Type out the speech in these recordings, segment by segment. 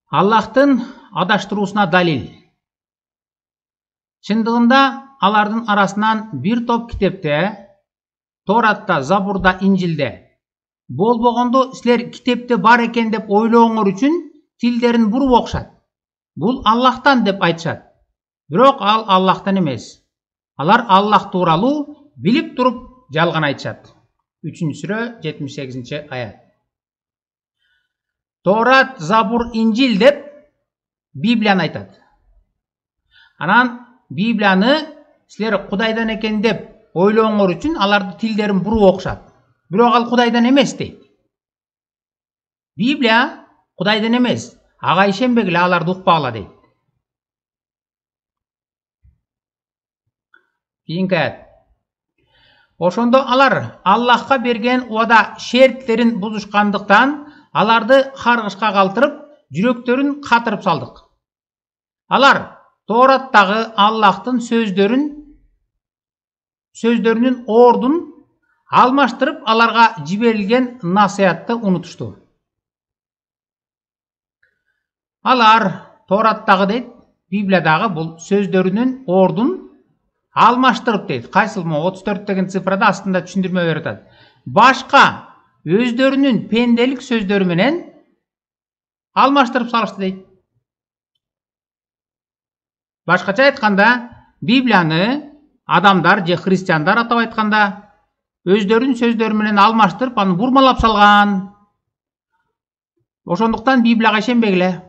Аллахтын адаштыруусуна далил. Чындыгында алардын арасынан бир топ китепте, Торатта, Забурда, Инжилде болбогондо силер китепте бар экен деп ойлооңор үчүн тилдерин буруп окушат. Бул Аллахтан деп айтышат. Бирок ал Аллахтан эмес. Алар Аллах тууралуу билип туруп жалган айтышат. 3-сүрө 78-аят. Торат, Забур, Инжил деп Библияны айтат. Анан Библияны силер Кудайдан экен деп ойлооңор үчүн аларды тилдерин буруп окушат. Бирок ал Кудайдан эмес дейт. Библия Кудайдан эмес. Ага ишенбегиле, аларды укпагыла дейт. Кийинки аят. Ошондо алар Аллахка берген уада шерттерин бузушкандыктан аларды каргышка калтырып, жүрөктөрүн катырып салдык. Алар Тораттагы Аллахтын сөздөрүнүн ордун алмаштырып, аларга жиберилген насыятты унутушту. Алар Тораттагы дейт, Библиядагы бул сөздөрүнүн ордун алмаштырып дейт. Кайсыл 34 деген цифрада астында түшүндүрмө берип атат. Башка өздөрүнүн пенделик сөздөрү менен алмаштырып салышты дейт. Башкача айтканда, Библияны адамдар же христиандар атап айтканда өздөрүнүн сөздөрү менен алмаштырып, аны бурмалап салган. Ошондуктан Библияга ишенбегиле.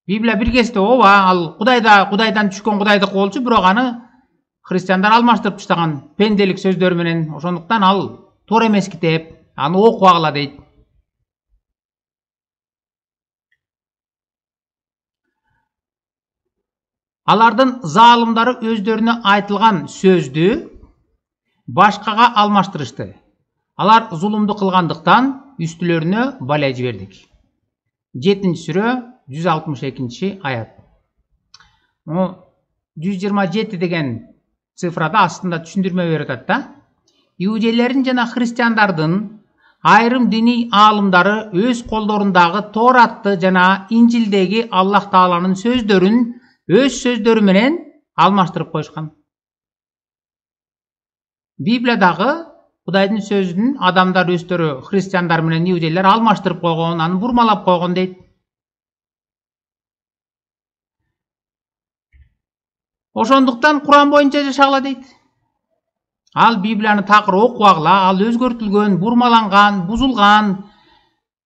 Библия бир кезде ооба, ал Кудайдан түшкөн Кудайдыкы болчу, бирок аны христиандар алмаштырып таштаган пенделик сөздөрү менен. Ошондуктан ал туура эмес китеп, аны окубагыла дейт. Алардын заалымдары өздөрүнө айтылган сөздү башкага алмаштырышты. Алар зулумду кылгандыктан үстүлөрүнө балай жибердик. 7-сүрө 162-аят. 127 деген цифрада астында түшүндүрмө берип атат да. Иудейлердин жана христиандардын айрым диний аалымдары өз колдорундагы Торатты жана Инжилдеги Аллах Тааланын сөздөрүн өз сөздөрү менен алмаштырып коюшкан. Библиядагы Кудайдын сөзүн адамдар өздөрү христиандар менен иудейлер алмаштырып койгон, аны бурмалап койгон дейт. Ошондуктан Куран боюнча жашагыла дейт. Ал Библияны такыр окубагыла, ал өзгөртүлгөн, бурмаланган, бузулган.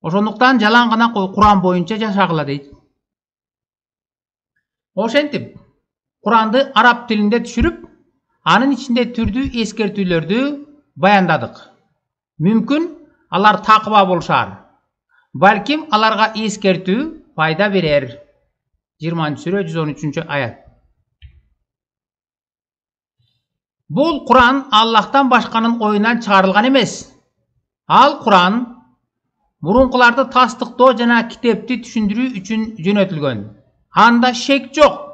Ошондуктан жалаң гана Куран боюнча жашагыла дейт. Ошентип, Куранды араб тилинде түшүрүп, анын ичинде түрдүү эскертүүлөрдү баяндадык. Мүмкүн алар такыба болушар. Балким аларга эскертүү пайда берер. 20-сүрө 113-аят. Бул Куран Аллахтан башканын оюнан чыгарылган эмес. Ал Куран мурункуларды тастыктоо жана китепти түшүндүрүү үчүн жөнөтүлгөн. Анда шек жок.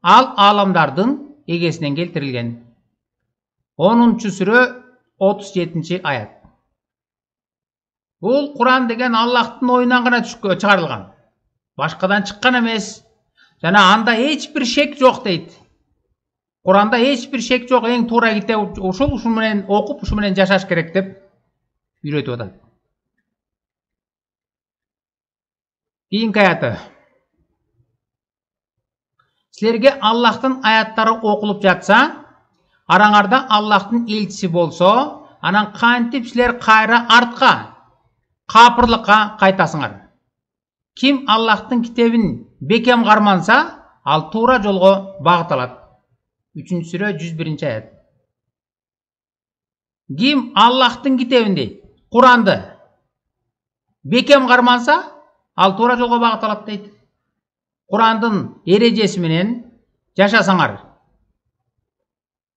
Ал аламдардын эгесинен келтирилген. 10-сүрө 37-аят. Бул Куран деген Аллахтын оюнан гана чыгарылган. Башкадан чыккан эмес. Жана анда эч бир шек жок дейт. Куранда эч бир шек жок, эң туура китеп ушул менен окуп, ушу менен жашаш керек деп үйрөтүп атат. Кийинки аяты. Силерге Аллахтын аяттары окулуп жатса, араңарда Аллахтын элчиси болсо, анан кантип силер кайра артка, капырлыкка кайтасыңар? Ким Аллахтын китебин бекем карманса, ал туура жолго багыт алат. 3-сүрө 101-аят. Ким Аллахтын китебинди, Куранды бекем карманса, ал туура жолго багыт алат дейт. Курандын эрежеси менен жашасаңар.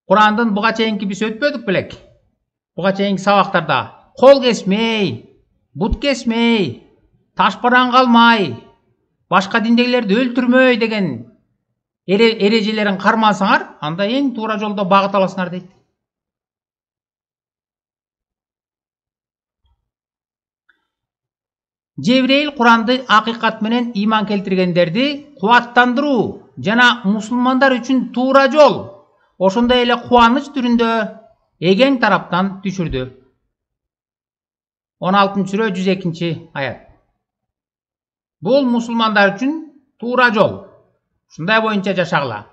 Курандын буга чейинки биз өтпөдүк белек. Буга чейинки сабактарда кол кесмей, бут кесмей, таш бараң калмай, башка диндегилерди өлтүрмөй деген эрежелерин кармансаңар, анда эң туура жолдо багыт аласыңар дейт. Жебрейил Куранды акыйкат менен ыйман келтиргендерди кубаттандыруу жана мусулмандар үчүн туура жол, ошондой эле кубаныч түрүндө эген тараптан түшүрдү. 16-сүрө 102-аят. Бул мусулмандар үчүн туура жол. Ушундай боюнча жашагыла.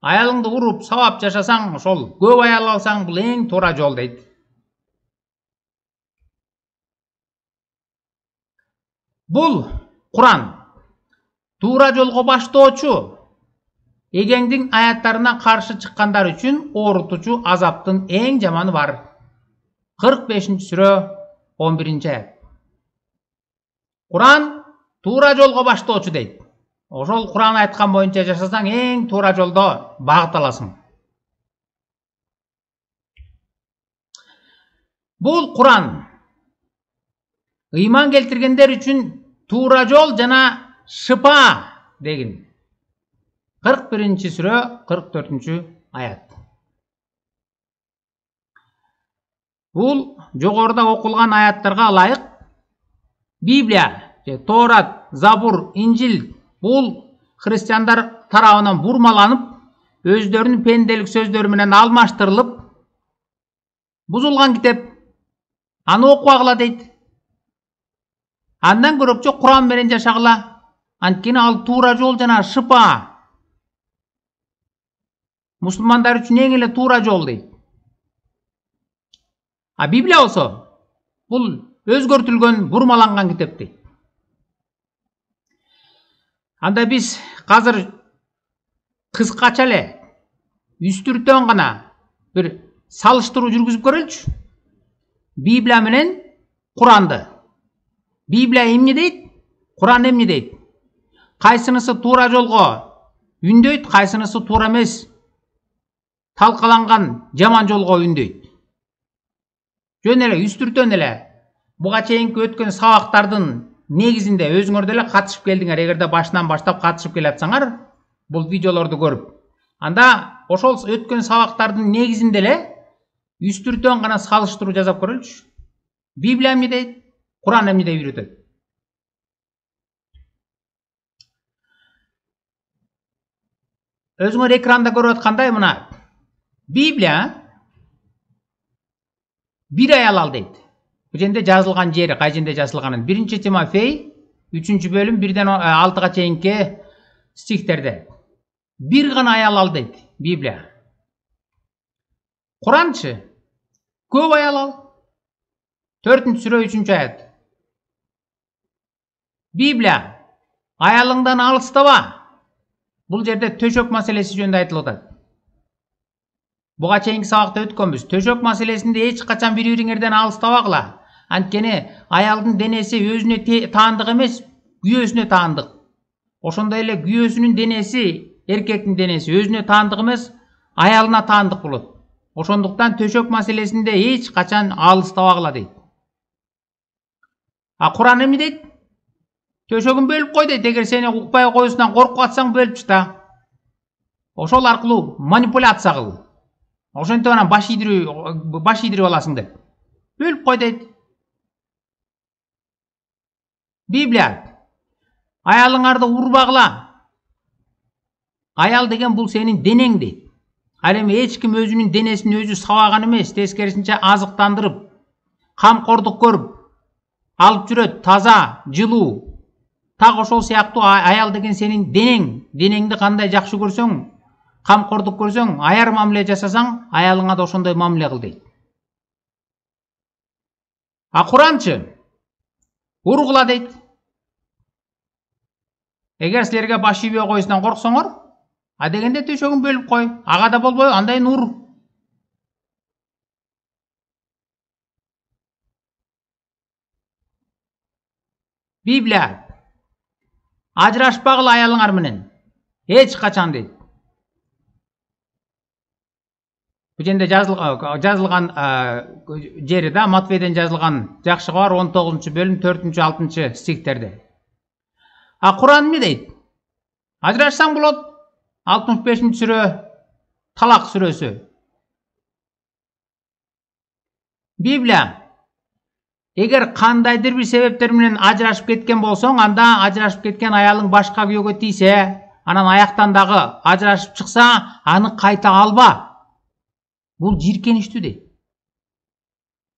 Аялыңды уруп, сабап жашасаң, ошол көп аял алсаң, бул эң туура жол дейт. Бул Куран туура жолго баштоочу, эгеңдин аяттарына каршы чыккандар үчүн оорутуучу азаптын эң жаманы бар. 45-сүрө 11-аят. Куран туура жолго баштоочу дейт. Ошол Куран айткан боюнча жашасаң, эң туура жолдо багыт аласың. Бул Куран ыйман келтиргендер үчүн туура жол жана шыпа деген. 41-сүрө 44-аят. Бул жогоруда окулган аяттарга ылайык Библия, Торат, Забур, Инжил бул христиандар тарабынан бурмаланып, өздөрүнүн пенделик сөздөрү менен алмаштырылып, бузулган китеп. Аны окубагыла дейт. Андан көрөкчө Куран менен жашагыла. Анткени ал туура жол жана шыпа. Мусулмандар үчүн эң эле туура жол дейт. А Библия болсо бул өзгөртүлгөн, бурмаланган китеп дейт. Анда биз азыр кыскача эле үстүртөн гана бир салыштыруу жүргүзүп көрөлүчү. Библия менен Куранды. Библия эмне дейт? Куран эмне дейт? Кайсынысы туура жолго үндөйт, кайсынысы туура эмес, талкаланган жаман жолго үндөйт. Жөн эле үстүртөн эле буга чейинки өткөн сабактардын негизинде өзүңөр деле катышып келдиңер. Эгерде башынан баштап катышып келатсаңар, бул видеолорду көрүп, анда ошол өткөн сабактардын негизинде эле үстүртөн гана салыштыруу жасап көрөлүчү. Библия эмне дейт? Куран эмне деп үйрөтөт? Өзүңөр экранда көрүп аткандай мына Библия бир аял ал дейт. Бул жерде жазылган жери, кай жерде жазылганын 1-Тимофей 3-бөлүм 1-6 чейинки стихтерде. Бир гана аял ал дейт Библия. Куранчы көп аял ал. 4-сүрө 3-аят. Библия аялыңдан алыстаба. Бул жерде төшөк маселеси жөнүндө айтылып атат. Буга чейинки сабакта өткөнбүз. Төшөк маселесинде эч качан бири-бириңерден алыстабагыла. Анткени аялдын денеси өзүнө таандык эмес, күйөөсүнө таандык. Ошондой эле күйөөсүнүн денеси, эркектин денеси өзүнө таандык эмес, аялына таандык болот. Ошондуктан төшөк маселесинде эч качан алыстабагыла дейт. А Куран эмне дейт? Төшөгүн бөлүп кой дейт. Эгер сени укпай коюусунан коркуп атсаң, бөлүп чыта. Ошол аркылуу манипуляция кыл. Ошентип анан баш ийдирип аласың деп. Бөлүп кой дейт. Библия аялыңарды урбагыла. Аял деген бул сенин денең дейт. Ал эми эч ким өзүнүн денесин өзү сабаган эмес, тескерисинче азыктандырып, камкордук көрүп алып жүрөт, таза, жылуу. Так ошол сыяктуу аял деген сенин денең. Денеңди кандай жакшы көрсөң, камкордук көрсөң, аяр мамиле жасасаң, аялыңа да ошондой мамиле кыл дейт. А Куранчы ургула дейт. Эгер силерге баш ийбей коюусунан корксоңор, а дегенде төшөгүн бөлүп кой. Ага да болбой, андайын ур. Библия ажырашпагыла аялыңар менен. Эч качан дейт. Бул жерде жазылган жери да Матфейден жазылган жакшы кабар 19-бөлүм 4-6 стихтерде. А Куран эмне дейт? Ажырашсаң болот. 65-сүрө Талак сүрөсү. Библия Эгер кандайдыр бир себептер менен ажырашып кеткен болсоң, анда ажырашып кеткен аялың башка күйөөгө тийсе, анан аяктан дагы ажырашып чыкса, аны кайта алба. Бул жиркеништүү дейт.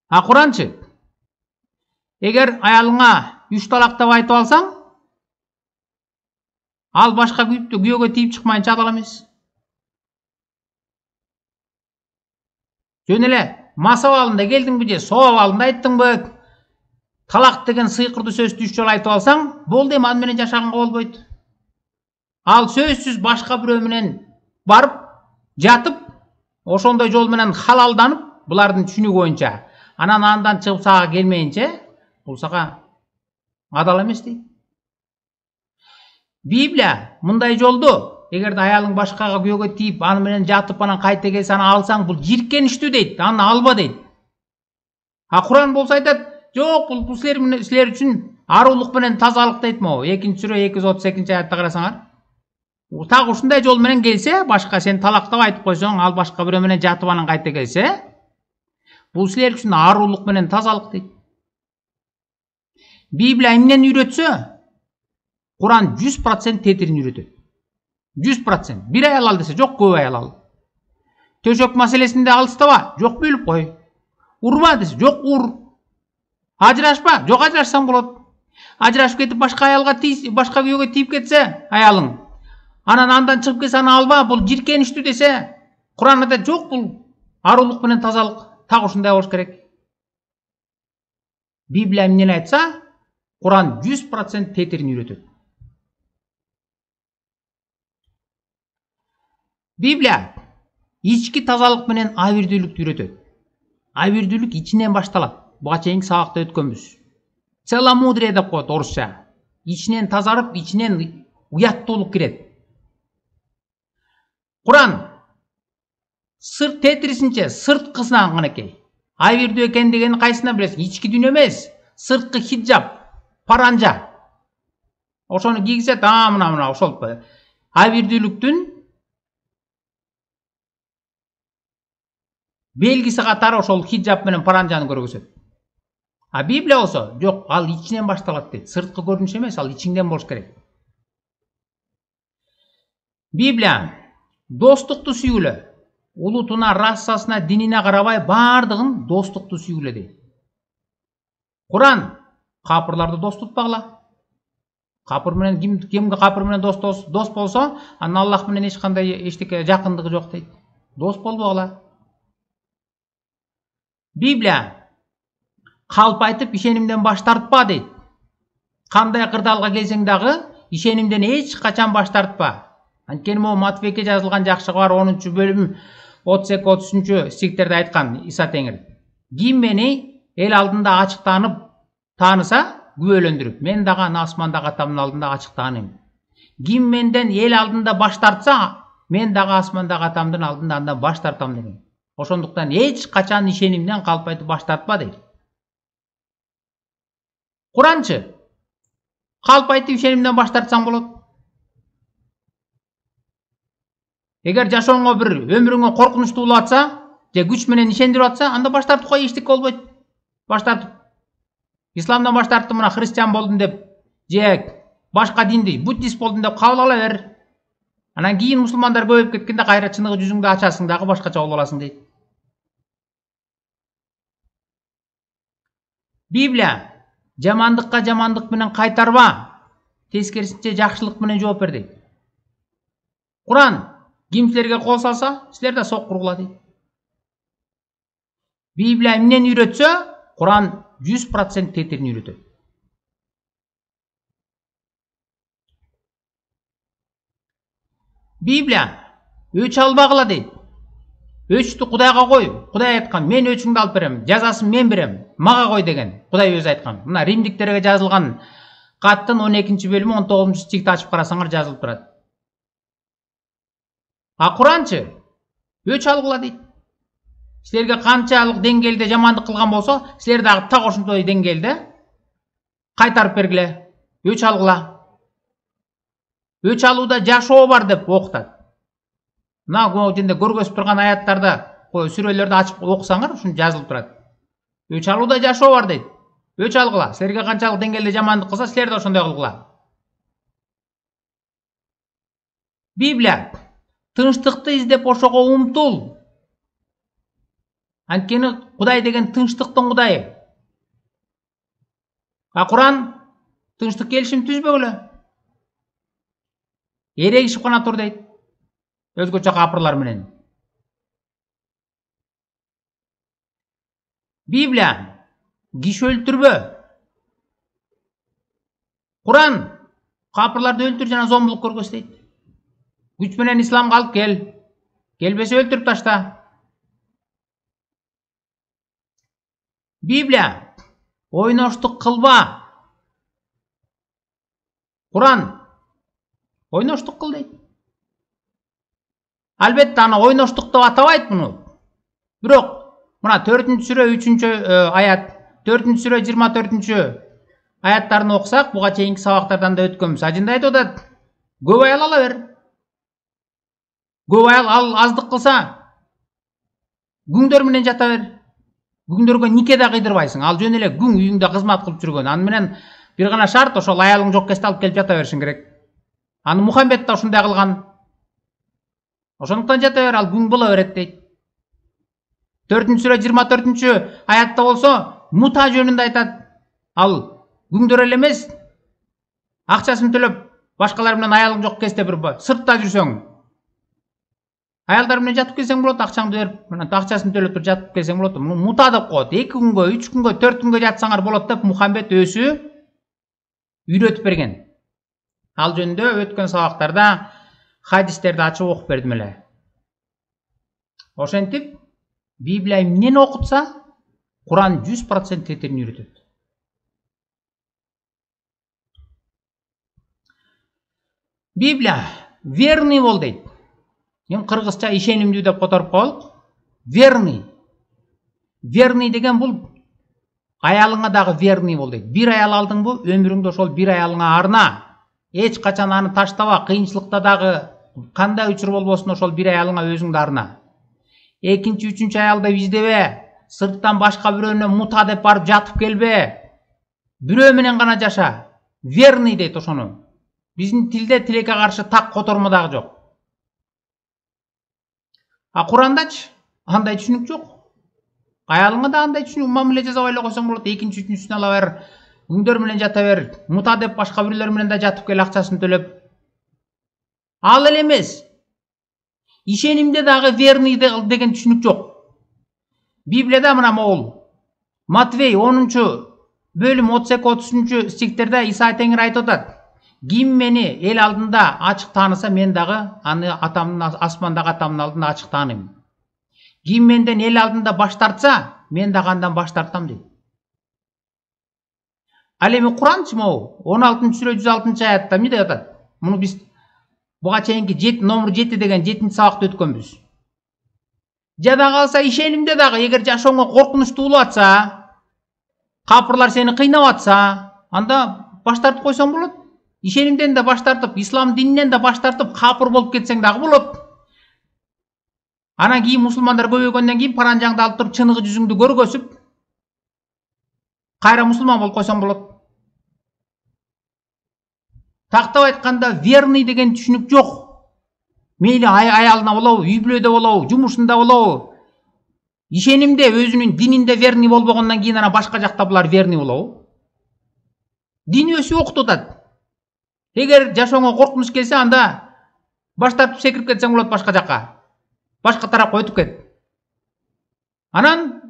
А Куранчы? Эгер аялыңа 3 талактап айтып алсаң, ал башка күйөөгө тийип чыкмайынча адал эмес. Жөн эле мас абалында келдиңби же соо абалында айттыңбы, талак деген сыйкырдуу сөздү 3 жолу айтып алсаң, болду, эми аны менен жашаганга болбойт. Ал сөзсүз башка бирөө менен барып, жатып, ошондой жол менен халалданып, булардын түшүнүгү боюнча, анан андан чыгып сага келмейинче, бул сага адал эмес дейт. Библия мындай жолду, эгерде аялың башкага күйөөгө тийип, аны менен жатып, анан кайта келсе аны алсаң, бул жиркеништүү дейт, аны алба дейт. А Куран болсо айтат, жок, бул силер үчүн арулук менен тазалык дейт могу. 2-сүрө 232 аятта карасаңар. Так ушундай жол менен келсе, башка сен талактап айтып койсоң, ал башка бирөө менен жатып анан кайта келсе, бул силер үчүн арулук менен тазалык дейт. Библия эмнени үйрөтсө, Куран 100% тетирин үйрөтөт. 100%. Бир аял ал десе, жок, көп аял ал. Төшөк маселесинде алыстаба, жок, бөлүп кой. Урба десе, жок, ур. Ажырашпа, жок, ажырашсаң болот. Ажырашып кетип башка аялга башка күйөөгө тийип кетсе, аялың, анан андан чыгып келсе аны алба, бул жиркеништүү десе, Куран айтат, жок, бул арулук менен тазалык, так ушундай болуш керек. Библия эмнени айтса, Куран 100% тетирин үйрөтөт. Библия ички тазалык менен абийирдүүлүктү үйрөтөт. Абийирдүүлүк ичинен башталат. Буга чейинки сабакта өткөнбүз. Целомудрие деп коет орусча. Ичинен тазарып, ичинен уяттуулук кирет. Куран сырт тетирисинче сырткысынан кынакей. Абийирдүү экен дегени кайсына билесиң? Ички дүйнө эмес, сырткы хиджаб, паранжа. Ошону кийгизет, мына ошол абийирдүүлүктүн белгиси катары ошол хиджаб менен паранжаны көргөзөт. А Библия болсо, жок, ал ичинен башталат дейт. Сырткы көрүнүш эмес, ал ичиңден болуш керек. Библия достукту сүйгүлө. Улутуна, расасына, динине карабай бардыгын достукту сүйгүлө дейт. Куран капырларды дос тутпагыла. Капыр менен кимге капыр менен дос болсо, анын Аллах менен эч кандай эчтеке жакындыгы жок дейт. Дос болбогула. Библия калп айтып ишенимден баш тартпа дейт. Кандай кырдаалга келсең дагы ишенимден эч качан баш тартпа. Анткени могу Матфейге жазылган жакшыгы бар 10-бөлүм 32-33 стихтерде айткан Иса Теңир. Ким мени эл алдында ачык тааныса, күбөлөндүрүп, мен дагы аны асмандагы атамдын алдында ачык тааныйм. Ким менден эл алдында баш тартса, мен дагы асмандагы атамдын алдында андан баш тартам деген. Ошондуктан эч качан ишенимден калп айтып баш тартпа дейт. Куранчы калп айтып ишенимден баш тартсаң болот. Эгер жашооңо бир өмүрүңө коркунучтуу болуп атса, же күч менен ишендирип атса, анда баш тартып кой, эчтеке болбойт. Баш тартып. Исламдан баш тарттым, мына христиан болдум деп, же башка динди, буддист болдум деп кабыл ала бер. Анан кийин мусулмандар көбөйүп кеткенде кайра чыныгы жүзүңдү ачасың дагы башкача болуп аласың дейт. Библия жамандыкка жамандык менен кайтарба, тескерисинче жакшылык менен жооп бер дейт. Куран ким силерге кол салса, силер да сок кургула дейт. Библия эмнени үйрөтсө, Куран 100% тетирин үйрөтөт. Библия өч албагыла дейт. Өчтү Кудайга кой. Кудай айткан, мен өчүңдү алып берем, жазасын мен берем, мага кой деген. Кудай өзү айткан. Мына Римдиктерге жазылган каттын 12-бөлүмү 19-стихти ачып карасаңар жазылып турат. А Куранчы өч алгыла дейт. Силерге канчалык деңгээлде жамандык кылган болсо, силер дагы так ошондой деңгээлде кайтарып бергиле. Өч алгыла. Өч алууда жашоо бар деп окутат. Мына жерде көргөзүп турган аяттарда, сүрөлөрдү ачып окусаңар, ушун жазылып турат. Өч алууда жашоо бар дейт. Өч алгыла. Силерге канчалык деңгээлде жамандык кылса, силер да ошондой кылгыла. Библия тынчтыкты издеп ошого умтул. Анткени Кудай деген тынчтыктын Кудайы. А Куран тынчтык келишим түзбөгүлө. Эрегишип гана тур дейт. Өзгөчө капырлар менен. Библия киши өлтүрбө. Куран капырларды өлтүр жана зомбулук көргөз дейт. Күч менен исламга алып кел. Келбесе өлтүрүп ташта. Библия ойноштук кылба. Куран ойноштук кыл дейт. Албетте аны ойноштук деп атабайт муну. Бирок мына 4-сүрө 3-аят, 4-сүрө 24-аяттарын окусак, буга чейинки сабактардан да өткөнбүз. Ажында айтып атат: көп аял ала бер. Көп аял ал аздык кылса, күңдөр менен жата бер. Күңдөргө нике да кыйдырбайсың. Ал жөн эле күң үйүңдө кызмат кылып жүргөн. Аны менен бир гана шарт, ошол аялың жок кезде алып келип жата беришиң керек. Аны Мухаммед да ушундай кылган. Ошондуктан жата бер, ал күң боло берет дейт. 4-сүрө 24-аятта болсо, мута жөнүндө айтат. Ал күңдөр эле эмес, акчасын төлөп, башкалар менен аялың жок кезде бир сыртта жүрсөң, аялдар менен жатып келсең болот, акчаңды берип, акчасын төлөп жатып келсең болот. Мута деп коет. 2 күнгө, 3 күнгө, 4 күнгө жатсаңар болот деп Мухаммед өзү үйрөтүп берген. Ал жөнүндө өткөн сабактарда хадистерди ачып окуп бердим эле. Ошентип Библия эмнени окутса, Куран 100% тетерин үйрөтөт. Библия верный бол дейт. Эми кыргызча ишенимдүү деп которуп коелук. Верный. Верный деген бул аялыңа дагы верный бол дейт. Бир аял алдыңбы, өмүрүңдө ошол бир аялыңа арна. Эч качан аны таштаба, кыйынчылыкта дагы кандай учур болбосун ошол бир аялыңа өзүңдү арна. Экинчи, үчүнчү аялды издебе, сырттан башка бирөөнө мута деп барып жатып келбе. Бирөө менен гана жаша. Верный дейт ошону. Биздин тилде тилекке каршы так котормо дагы жок. А Курандачы андай түшүнүк жок. Аялыңа да андай түшүнүк мамиле жасабай эле койсоң болот. Экинчи, үчүнчүсүн ала бер, күңдөр менен жата бер, мута деп башка бирлер менен да жатып кел, акчасын төлөп. Ал эле эмес. Ишенимде дагы верный деген түшүнүк жок. Библияда мына могул Матвей 10-бөлүм 32-33 стихтерде Иса Теңир айтып атат: ким мени эл алдында ачык тааныса, мен дагы аны атамдын, асмандагы атамдын алдында ачык тааныйм. Ким менден эл алдында баш тартса, мен дагы андан баш тартам дейт. Ал эми Куранчы могу 16-сүрө 106-аятта эмне деп атат? Муну биз буга чейинки номер 7 деген 7-чи сабакта өткөнбүз. Жада калса ишенимде дагы эгер жашооңо коркунучтуу болуп атса, капырлар сени кыйнап атса, анда баш тартып койсоң болот. Ишенимден да баш тартып, ислам дининен да баш тартып, капыр болуп кетсең дагы болот. Анан кийин мусулмандар көбөйгөндөн кийин паранжаңды алып туруп, чыныгы жүзүңдү көргөзүп, кайра мусулман болуп койсоң болот. Тактап айтканда, верный деген түшүнүк жок. Мейли аялына болобу, үй бүлөдө болобу, жумушунда болобу, ишенимде, өзүнүн дининде верный болбогондон кийин анан башка жакта булар верный болобу? Дин өзү окутуп атат. Эгер жашооңо коркунуч келсе, анда баш тартып секирип кетсең болот башка жакка. Башка тарапка өтүп кет. Анан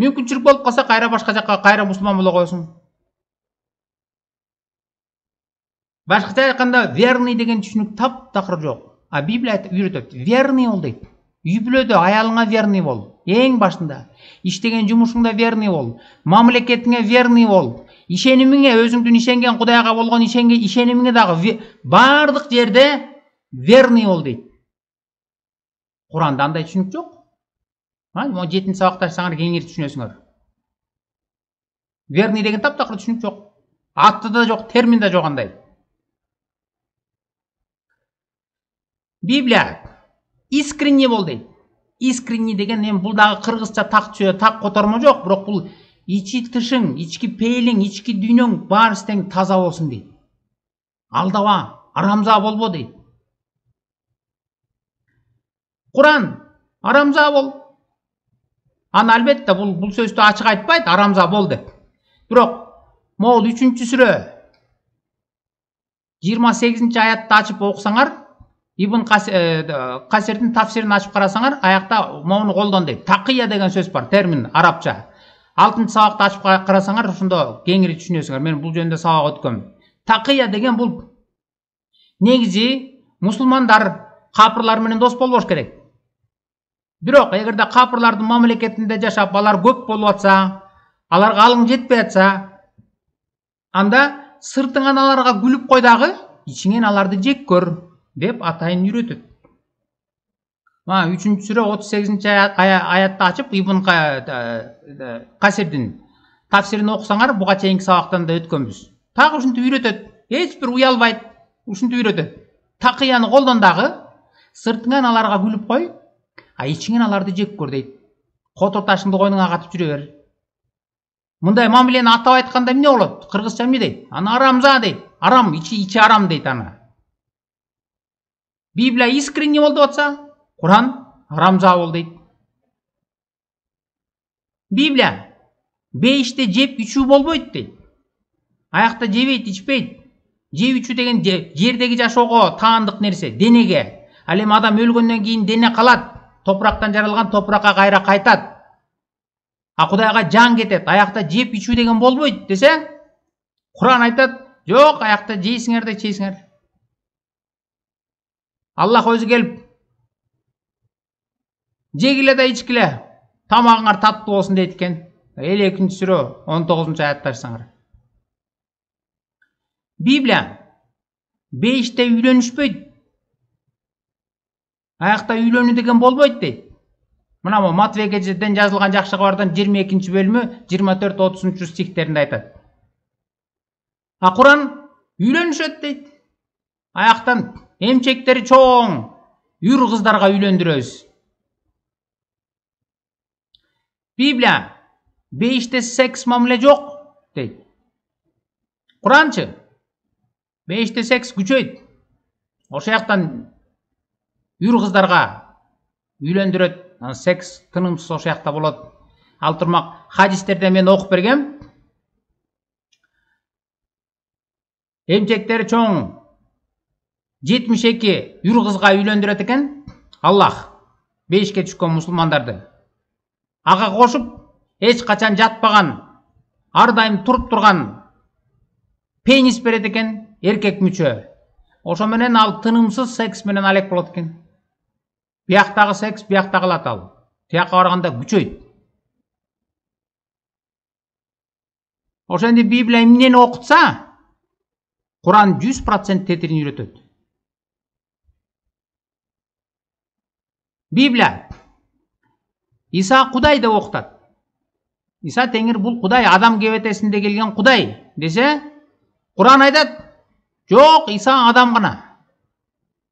мүмкүнчүлүк болуп калса, кайра башка жакка, кайра мусулман боло коесуң. Башкача айтканда, верный деген түшүнүк таптакыр жок. А Библия үйрөтөт. Верный бол дейт. Үй бүлөдө аялыңа верный бол. Эң башында. Иштеген жумушуңда верный бол. Мамлекетиңе верный бол. Ишенимиңе, өзүңдүн ишенген Кудайга болгон ишенимиңе дагы бардык жерде верный бол дейт. Куранда андай түшүнүк жок. Мо 7-чи сабакта айтсаңар кеңири түшүнөсүңөр. Верный деген таптакыр түшүнүк жок. Аты да жок, термин да жок андай. Библия искренне бол дейт. Искренне деген бул дагы кыргызча так котормо жок, бирок бул ичи тышың, ички пейилиң, ички дүйнөң баарысы тең таза болсун дейт. Алдаба, арамза болбо дейт. Куран арамза бол. Аны албетте бул сөздү ачык айтпайт, арамза бол деп. Бирок могул 3-сүрө 28-аятты ачып окусаңар, Ибн Касирдин тафсирин ачып карасаңар, аякта моуну колдон дейт. Такыя деген сөз бар, термин арабча. 6-сабакты ачып карасаңар, ошондо кеңири түшүнөсүңөр. Мен бул жөнүндө сабак өткөм. Такыя деген бул негизи мусулмандар капырлар менен дос болбош керек. Бирок эгерде капырлардын мамлекетинде жашап, алар көп болуп атса, аларга алың жетпей атса, анда сыртыңан аларга күлүп кой дагы, ичиңен аларды жек көр деп атайын үйрөтөт. 3-сүрө 38-аятты ачып Ибн Касирдин тафсирин окусаңар, буга чейинки сабактан да өткөнбүз. Так ушинтип үйрөтөт. Эч бир уялбайт, ушинтип үйрөтөт. Такыяны колдон дагы, сыртыңан аларга күлүп кой, ичиңен аларды жек көр дейт. Котор ташыңды койнуңа катып жүрө бер. Мындай мамилени атап айтканда эмне болот? Кыргызча эмне дейт? Аны арамза дейт. Арам, ичи арам дейт аны. Библия искренне бол деп атса, Куран арамза бол дейт. Библия бейиште жеп ичүү болбойт дейт. Аякта жебейт, ичпейт. Жеп ичүү деген жердеги жашоого таандык нерсе, денеге. Ал эми адам өлгөндөн кийин дене калат. Топурактан жаралган топуракка кайра кайтат. Кудайга жан кетет. Аякта жеп ичүү деген болбойт десе, Куран айтат, жок, аякта жейсиңер да чейсиңер. Аллах өзү келип, жегиле да ичкиле, тамагыңар таттуу болсун дейт экен. 52-сүрө 19-аятты ачсаңар. Библия бейиште үйлөнүшпөйт. Аякта үйлөнүү деген болбойт дейт. Мына Матвейден жазылган жакшы кабардан 22-бөлүмү 24-30 стихтеринде айтат. Куран үйлөнүшөт дейт. Аяктан эмчектери чоң үр кыздарга үйлөндүрөбүз. Библия бейиште секс мамиле жок дейт. Куранчы бейиште секс күчөйт. Ошол жактан үр кыздарга үйлөндүрөт. Секс тынымсыз ошол жакта болот. Ал турмак хадистерде мен окуп бергем. Эмчектери чоң 72 үр кызга үйлөндүрөт экен Аллах бейишке түшкөн мусулмандарды. Ага кошуп, эч качан жатпаган, ар дайым туруп турган пенис берет экен, эркек мүчө. Ошо менен ал тынымсыз секс менен алек болот экен. Бияктагы секс биякта калат ал. Тияка барганда күчөйт. Ошондо Библия эмнени окутса, Куран 100% тетирин үйрөтөт. Библия Иса Кудай деп окутат. Иса Теңир бул Кудай, адам кебетесинде келген Кудай десе, Куран айтат, жок, Иса адам гана.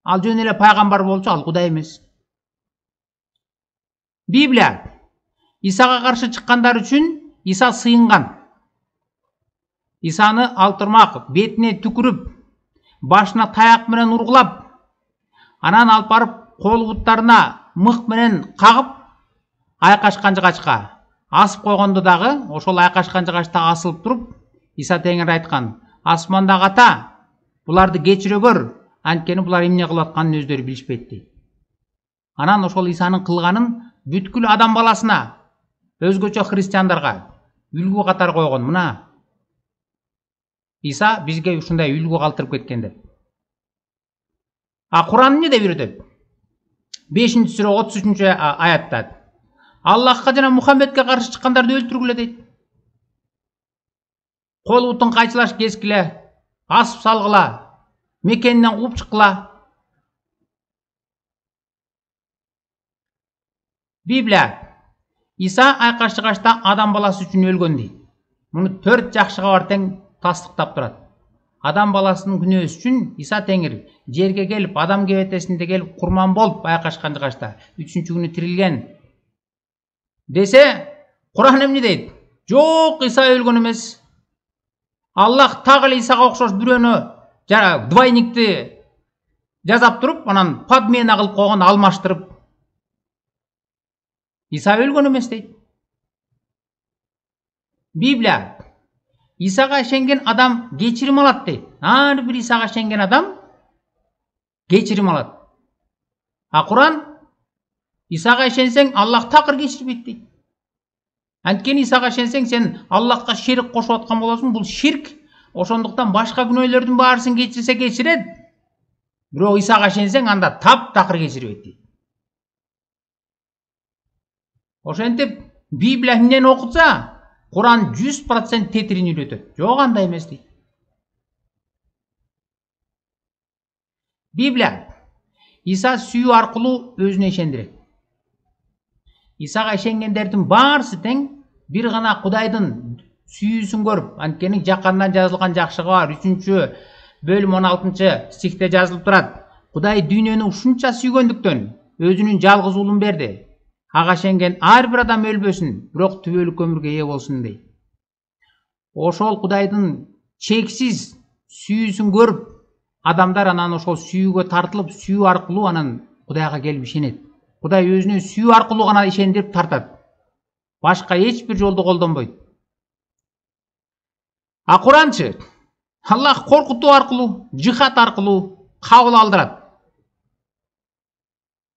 Ал жөн эле пайгамбар болчу, ал Кудай эмес. Библия Исага каршы чыккандар үчүн Иса сыйынган. Исаны алтырмак бетине түкүрүп, башына таяк менен ургулап, анан алып барып кол буттарына мык менен кагып, айкашкан жыгачка асып койгондо дагы, ошол айкашкан жыгачта асылып туруп, Иса Теңир айткан, асмандагы ата, буларды кечире көр, анткени булар эмне кылып атканын өздөрү билишпейт дейт. Анан ошол Исанын кылганын бүткүл адам баласына, өзгөчө христиандарга үлгү катары койгон. Мына Иса бизге ушундай үлгү калтырып кеткен деп. Куран эмне деп үйрөтөт? 5-сүрө 33-аятта. Аллахка жана Мухаммедке каршы чыккандарды өлтүргүлө дейт. Кол бутун кайчылаш кескиле, асып салгыла, мекенинен кууп чыккыла. Библия Иса айкаш-чыгачта адам баласы үчүн өлгөн дейт. Муну 4 жакшы кабар тең тастыктап турат. Адам баласынын күнөөсү үчүн Иса Теңир жерге келип, адам кебетесинде келип, курман болуп айкашкан жыгачта 3-күнү тирилген десе, Куран эмне дейт? Жок, Иса өлгөн эмес. Аллах так эле Исага окшош бирөөнү двойникти жасап туруп, анан подмена кылып койгон, алмаштырып. Иса өлгөн эмес дейт. Библия Исага ишенген адам кечирим алат дейт. Ар бир Исага ишенген адам кечирим алат. А Куран Исага ишенсең, Аллах такыр кечирбейт дейт. Анткени Исага ишенсең, сен Аллахка ширк кошуп аткан болосуң. Бул ширк. Ошондуктан башка күнөөлөрдүн баарысын кечирсе кечирет. Бирок Исага ишенсең, анда таптакыр кечирбейт дейт. Ошентип Библия эмнени окутса, Куран 100% тетирин үйрөтөт. Жок, андай эмес дейт. Библия Иса сүйүү аркылуу өзүнө ишендирет. Исага ишенгендердин баарысы тең бир гана Кудайдын сүйүүсүн көрүп, анткени Жакандан жазылган жакшыгы бар 3-бөлүм 16-стихте жазылып турат. Кудай дүйнөнү ушунча сүйгөндүктөн өзүнүн жалгыз уулун берди. Ага ишенген ар бир адам өлбөсүн, бирок түбөлүк өмүргө ээ болсун дейт. Ошол Кудайдын чексиз сүйүүсүн көрүп, адамдар анан ошол сүйүүгө тартылып, сүйүү аркылуу анан Кудайга келип ишенет. Кудай өзүнө сүйүү аркылуу гана ишендирип тартат. Башка эч бир жолду колдонбойт. А Куранчы Аллах коркутуу аркылуу, жихад аркылуу кабыл алдырат.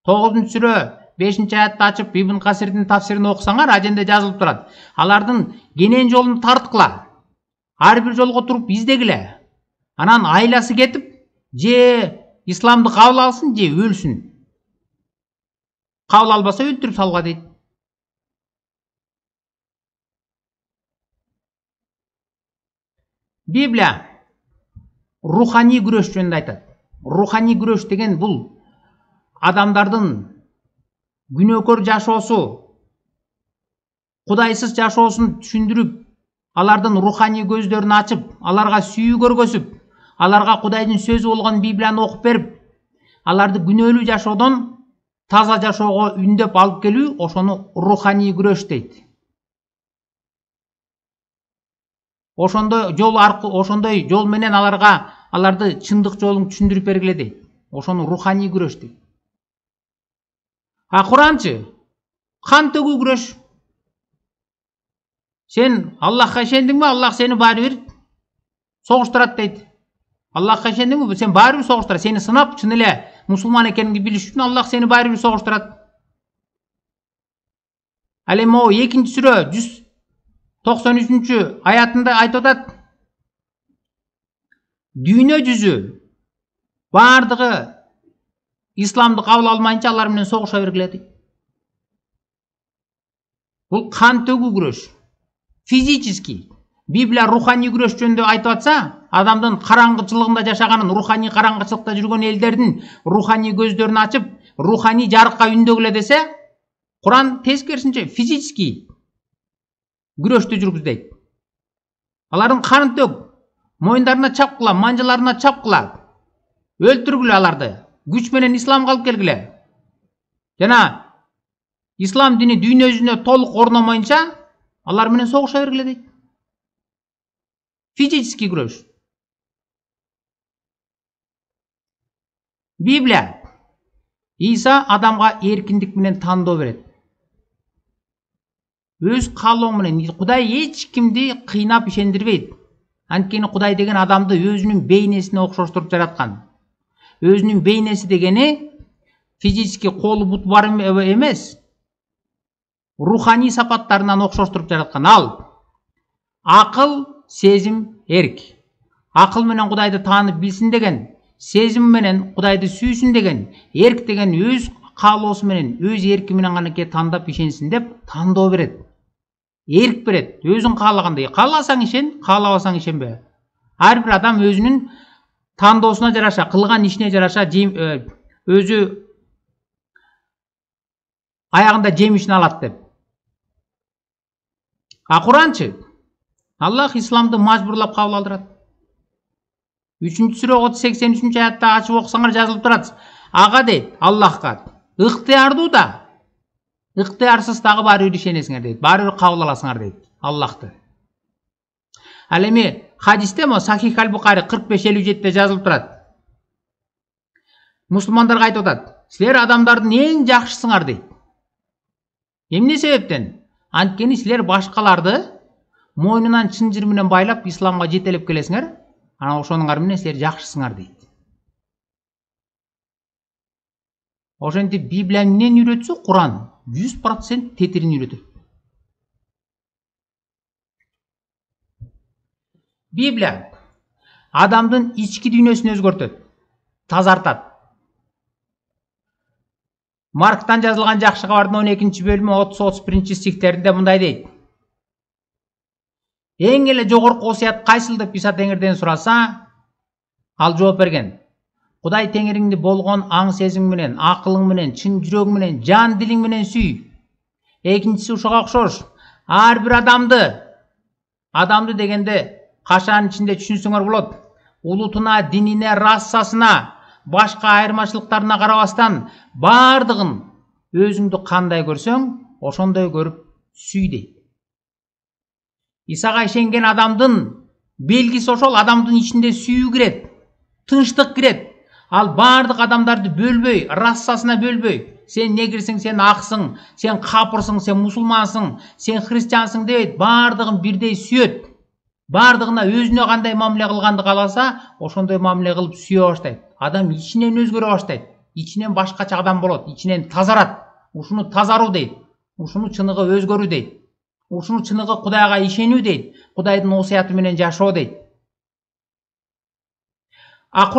9-сүрө 5-аятты ачып Ибн Касирдин тафсирин окусаңар, аженде жазылып турат. Алардын кенен жолун тарткыла. Ар бир жолго туруп издегиле. Анан айласы кетип, же исламды кабыл алсын, же өлсүн. Кабыл албаса өлтүрүп салга дейт. Библия руханий күрөш жөнүндө айтат. Руханий күрөш деген бул адамдардын күнөөкөр жашоосу, Кудайсыз жашоосун түшүндүрүп, алардын руханий көздөрүн ачып, аларга сүйүү көргөзүп, аларга Кудайдын сөзү болгон Библияны окуп берип, аларды күнөөлүү жашоодон таза жашоого үндөп алып келүү, ошону руханий күрөш дейт. Ошондой жол менен аларды чындык жолун түшүндүрүп бергиле дейт. Ошону руханий күрөш дейт. А Куранчы кан төгүү күрөш. Сен Аллахка ишендиңби, Аллах сени баары бир согуштурат дейт. Аллахка ишендиңби, сен баары бир согуштурат. Сени сынап, чын эле мусулман экениңди билиш үчүн Аллах сени баары бир согуштурат. Ал эми 2-сүрө 193-аятында айтып атат. Дүйнө жүзү баардыгы исламды кабыл алмайынча алар менен согуша бергиле дейт. Бул кан төгүү күрөш. Физически. Библия руханий күрөш жөнүндө айтып атса, адамдын караңгычылыгында жашаганын, руханий караңгычылыкта жүргөн элдердин руханий көздөрүн ачып, руханий жарыкка үндөгүлө десе, Куран тескерисинче физически күрөштү жүргүздөйт. Алардын канын төк, моюндарына чапкыла, манжаларына чапкыла, өлтүргүлө аларды. Күч менен исламга алып келгиле. Жана ислам дини дүйнө жүзүнө толук орномойнча алар менен согуша бергиле дейт. Физически күрөш. Библия Иса адамга эркиндик менен тандоо берет. Өз каалоо менен Кудай эч кимди кыйнап ишендирбейт. Анткени Кудай деген адамды өзүнүн бейнесине окшоштуруп жараткан. Өзүнүн бейнеси дегени физически колу бут бар эмес. Руханий сапаттарынан окшоштуруп жараткан. Ал акыл, сезим, эрк. Акыл менен Кудайды таанып билсин деген, сезим менен Кудайды сүйсүн деген, эрк деген өз каалоосу менен, өз эрки менен гана тандап ишенсин деп тандоо берет. Эрк берет, өзүң каалагандай. Кааласаң ишен, каалабасаң ишенбе. Ар бир адам өзүнүн тандоосуна жараша, кылган ишине жараша өзү аягында жемишин алат деп. А Куранчы Аллах исламды мажбурлап кабыл алдырат. 3-сүрө 83-аятта ачып окусаңар жазылып турат. Ага дейт, Аллахка ыктыярдуу да, ыктыярсыз дагы баары бир ишенесиңер дейт. Баары бир кабыл аласыңар дейт. Аллахты. Ал эми хадисте мо Сахих аль-Бухари 45-57-те жазылып турат. Мусулмандарга айтып атат: "Силер адамдардын эң жакшысыңар" дейт. Эмне себептен? Анткени силер башкаларды мойнунан чынжыр менен байлап исламга жетелеп келесиңер, анан ошонуңар менен силер жакшысыңар дейт. Ошентип Библия эмнени үйрөтсө, Куран 100% тетирин үйрөтөт. Библия адамдын ички дүйнөсүн өзгөртөт, тазартат. Марктан жазылган жакшы кабардын 12-бөлүмү 30-31 стихтеринде мындай дейт: "Эң эле жогорку осуят кайсыл?" деп Иса Теңирден сураса, ал жооп берген: "Кудай Теңириңди болгон аң сезим менен, акылың менен, чын жүрөгүң менен, жан дилиң менен сүй." Экинчиси ушуга окшош: "Ар бир адамды дегенде кашанын ичинде түшүнсөңөр болот. Улутуна, динине, рассасына, башка айырмачылыктарына карабастан бардыгын өзүңдү кандай көрсөң, ошондой көрүп сүй" дейт. Исага ишенген адамдын белгиси ошол: адамдын ичинде сүйүү кирет, тынчтык кирет. Ал бардык адамдарды бөлбөй, рассасына бөлбөй. Сен негирсиң, сен аксың, сен капырсың, сен мусулмансың, сен христиансың дебейт. Бардыгын бирдей сүйөт. Бардыгына өзүнө кандай мамиле кылганды кааласа, ошондой мамиле кылып сүйө баштайт. Адам ичинен өзгөрө баштайт. Ичинен башкача адам болот, ичинен тазарат. Ушуну тазаруу дейт. Ушуну чыныгы өзгөрүү дейт. Ушуну чыныгы Кудайга ишенүү дейт. Кудайдын осуяты менен жашоо дейт. А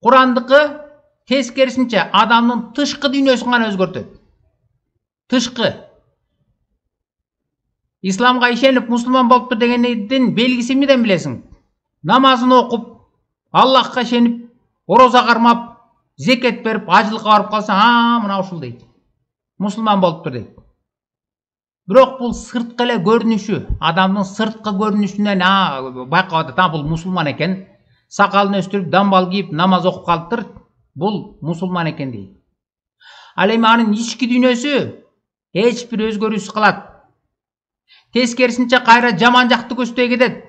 Курандыкы тескерисинче адамдын тышкы дүйнөсүн гана өзгөртөт. Тышкы. Исламга ишенип мусулман болуптур дегендин белгиси эмнеден билесиң? Намазын окуп, Аллахка ишенип, ороза кармап, зекет берип, ажылыкка барып калса, мына ушул дейт. Мусулман болуптур дейт. Бирок бул сырткы эле көрүнүшү, адамдын сырткы көрүнүшүнөн байкап атат, бул мусулман экен. Сакалын өстүрүп, дамбал кийип, намаз окуп калыптыр, бул мусулман экен дейт. Ал эми анын ички дүйнөсү эч бир өзгөрүүсүз калат. Тескерисинче кайра жаман жакты көздөй кетет.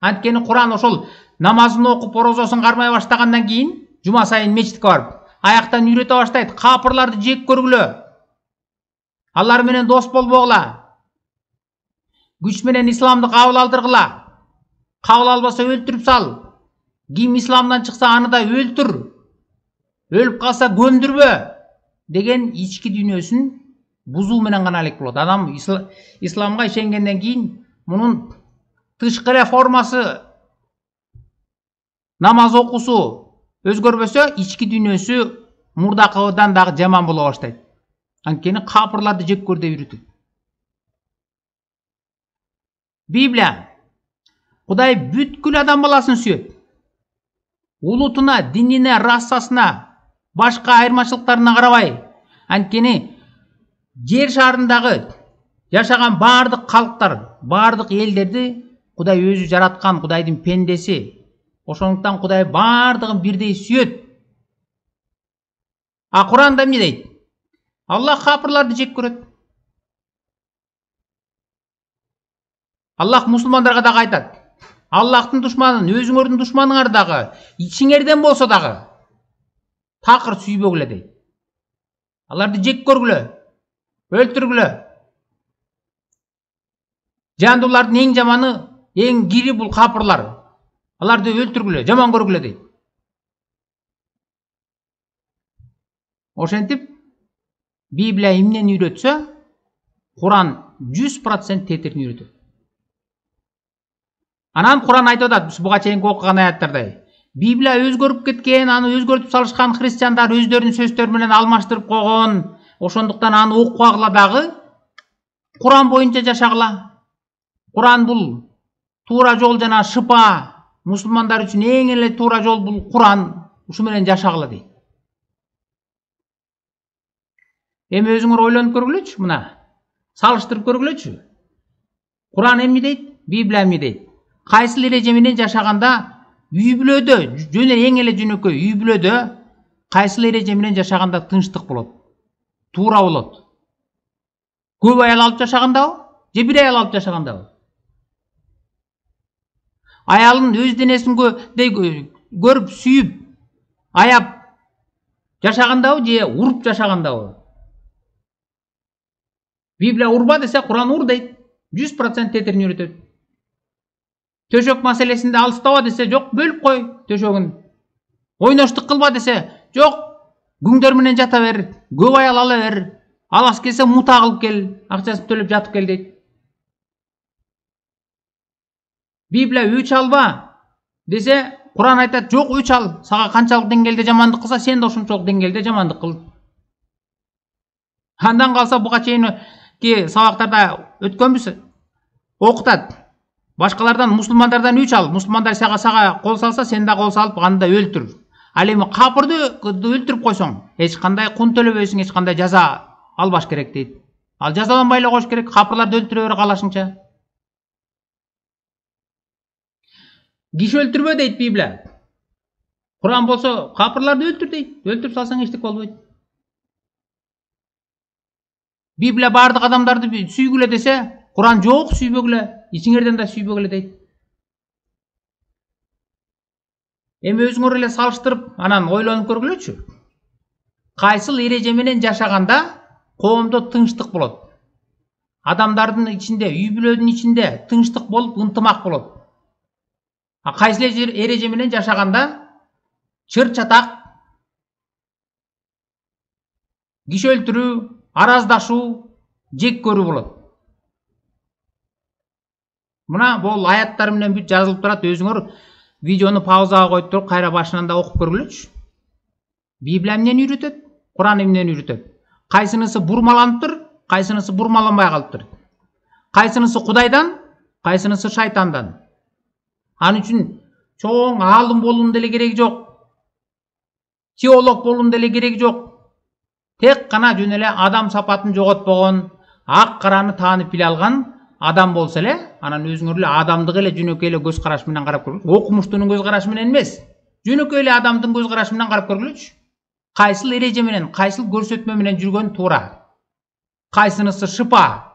Анткени Куран ошол намазын окуп, орозосун кармай баштагандан кийин, жума сайын мечитке барып, аяктан үйрөтө баштайт: капырларды жек көргүлө, алар менен дос болбогула, күч менен исламды кабыл алдыргыла, кабыл албаса өлтүрүп сал, ким исламдан чыкса аны да өлтүр, өлүп калса көмдүрбө деген ички дүйнөсүн бузуу менен гана элек болот. Адам исламга ишенгенден кийин мунун тышкы реформасы, намаз окуусу өзгөрбөсө, ички дүйнөсү мурдакыдан дагы жаман боло баштайт. Анткени капырларды жек көр деп үйрөтөт. Библия Кудай бүткүл адам баласын сүйөт. Улутуна, динине, рассасына, башка айырмачылыктарына карабай. Анткени жер шарындагы жашаган бардык калктар, бардык элдерди Кудай өзү жараткан, Кудайдын пендеси. Ошондуктан Кудай бардыгын бирдей сүйөт. А Куранда эмне дейт? Аллах капырларды жек көрөт. Аллах мусулмандарга дагы айтат: Аллахтын душманын, өзүңөрдүн душманыңар дагы, ичиңерден болсо дагы такыр сүйбөгүлө дейт. Аларды жек көргүлө, өлтүргүлө. Жандуулардын эң жаманы, эң кири бул капырлар. Аларды өлтүргүлө, жаман көргүлө дейт. Ошентип Библия эмнени үйрөтсө, Куран 100% тетирин үйрөтөт. Анан Куран айтып атат, буга чейинки окуган аяттардай: Библия өзгөрүп кеткен, аны өзгөртүп салышкан христиандар өздөрүнүн сөздөрү менен алмаштырып койгон. Ошондуктан аны окугагыла дагы Куран боюнча жашагыла. Куран бул туура жол жана шыпа. Мусулмандар үчүн эң эле туура жол бул Куран. Ушу менен жашагыла дейт. Эми өзүңөр ойлонуп көргүлөчү, мына салыштырып көргүлөчү. Куран эмне дейт? Библия эмне дейт? Кайсыл эреже менен жашаганда үй бүлөдө, жөн эң эле жөнөкөй үй бүлөдө кайсыл эреже менен жашаганда тынчтык болот, туура болот. Көп аял алып жашагандабы же бир аял алып жашагандабы? Аялын өз денесин көрүп сүйүп аяп жашагандабы же уруп жашагандабы? Библия урба десе Куран ур дейт. 100% тетерин үйрөтөт. Төшөк маселесинде алыстаба десе жок, бөлүп кой төшөгүн. Ойноштук кылба десе жок, күңдөр менен жата бер, көп аял ала бер. Алас келсе мута кылып кел, акчасын төлөп жатып кел дейт. Библия үч алба десе Куран айтат, жок үч ал. Сага канчалык деңгээлде жамандык кылса, сен да ошончолук деңгээлде жамандык кыл. Андан калса буга чейин сабактарда өткөнбүз, окутат. Башкалардан, мусулмандардан үч ал. Мусулмандар сага кол салса, сен да кол салып, анда өлтүр. Ал эми капырды өлтүрүп койсоң, эч кандай кун төлөбөйсүң, эч кандай жаза албаш керек дейт. Ал жазаланбай эле коюш керек, капырларды өлтүрө бер калашыңча. Киши өлтүрбө дейт Библия. Куран болсо капырларды өлтүр дейт. Өлтүрүп салсаң эчтек болбойт. Библия бардык адамдарды сүйгүлө десе, Куран жок, сүйбөгүлө, ичиңерден да сүйбөгүлө дейт. Эми өзүңөр эле салыштырып, анан ойлонуп көргүлөчү. Кайсыл эреже менен жашаганда коомдо тынчтык болот? Адамдардын ичинде, үй бүлөнүн ичинде тынчтык болуп, ынтымак болот. Кайсыл эреже менен жашаганда чыр чатак, киши өлтүрүү, араздашуу, жек көрүү болот. Мына бул аяттар менен бүт жазылып турат. Өзүңөр видеону паузага коюп туруп, кайра башынан да окуп көргүлөчү. Библия эмнени үйрөтөт? Куран эмнени үйрөтөт? Кайсынысы бурмаланыптыр, кайсынысы бурмаланбай калыптыр? Кайсынысы Кудайдан, кайсынысы шайтандан? Ал үчүн чоң аалым болуунун деле кереги жок. Теолог болуунун деле кереги жок. Тек гана жөн эле адам сапатын жоготпогон, ак караны таанып биле алган адам болсо эле, анан өзүңөр эле адамдык эле жөнөкөй эле көз караш менен карап көргүлөчү. Окумуштуунун көз карашы менен эмес, жөнөкөй эле адамдын көз карашы менен карап көргүлөчү. Кайсыл эреже менен, кайсыл көрсөтмө менен жүргөн туура? Кайсынысы шыпа,